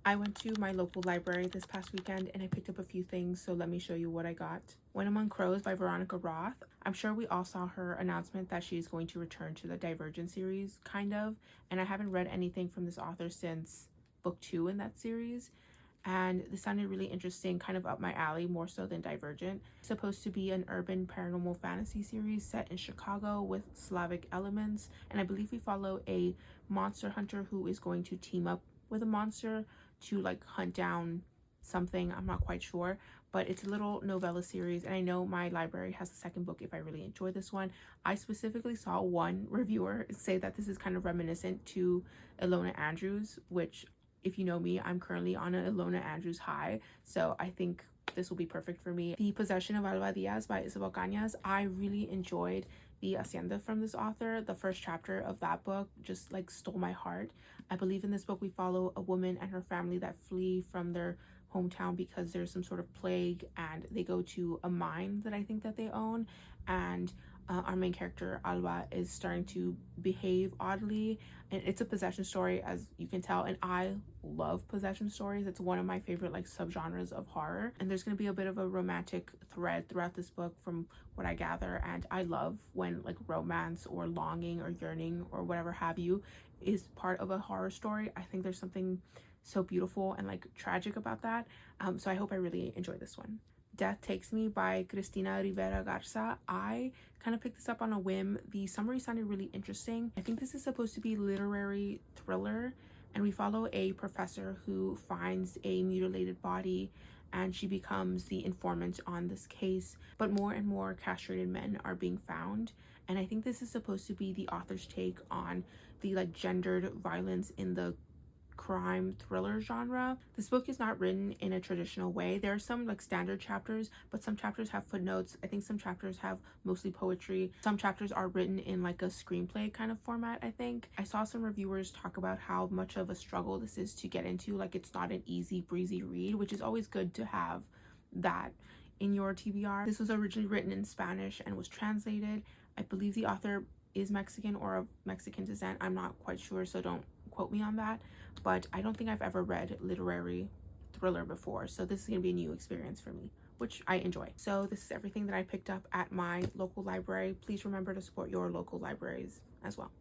I went to my local library this past weekend and I picked up a few things, so let me show you what I got. When Among Crows by Veronica Roth. I'm sure we all saw her announcement that she's going to return to the Divergent series, kind of, and I haven't read anything from this author since book 2 in that series. And this sounded really interesting, kind of up my alley, more so than Divergent. It's supposed to be an urban paranormal fantasy series set in Chicago with Slavic elements, and I believe we follow a monster hunter who is going to team up with a monster to like hunt down something. I'm not quite sure, but it's a little novella series, and I know my library has a second book if I really enjoy this one. I specifically saw one reviewer say that this is kind of reminiscent to Ilona Andrews, which, if you know me, I'm currently on an Ilona Andrews high, so I think this will be perfect for me. The Possession of Alba Diaz by Isabel Cañas. I really enjoyed the Hacienda from this author. The first chapter of that book just like stole my heart. I believe in this book we follow a woman and her family that flee from their hometown because there's some sort of plague, and they go to a mine that I think that they own, and our main character Alba is starting to behave oddly, and it's a possession story, as you can tell, and I love possession stories. It's one of my favorite like subgenres of horror, and there's going to be a bit of a romantic thread throughout this book from what I gather, and I love when like romance or longing or yearning or whatever have you is part of a horror story. I think there's something so beautiful and like tragic about that. So I hope I really enjoy this one. Death Takes Me by Cristina Rivera Garza. I kind of picked this up on a whim. The summary sounded really interesting. I think this is supposed to be literary thriller, and we follow a professor who finds a mutilated body and she becomes the informant on this case, but more and more castrated men are being found, and I think this is supposed to be the author's take on the like gendered violence in the crime thriller genre. This book is not written in a traditional way. There are some like standard chapters, but some chapters have footnotes. I think some chapters have mostly poetry. Some chapters are written in like a screenplay kind of format. I think I saw some reviewers talk about how much of a struggle this is to get into. Like, it's not an easy breezy read, which is always good to have that in your TBR. This was originally written in Spanish and was translated. I believe the author is Mexican or of Mexican descent. I'm not quite sure, so don't quote me on that, but I don't think I've ever read literary thriller before, so this is going to be a new experience for me, which I enjoy. So this is everything that I picked up at my local library. Please remember to support your local libraries as well.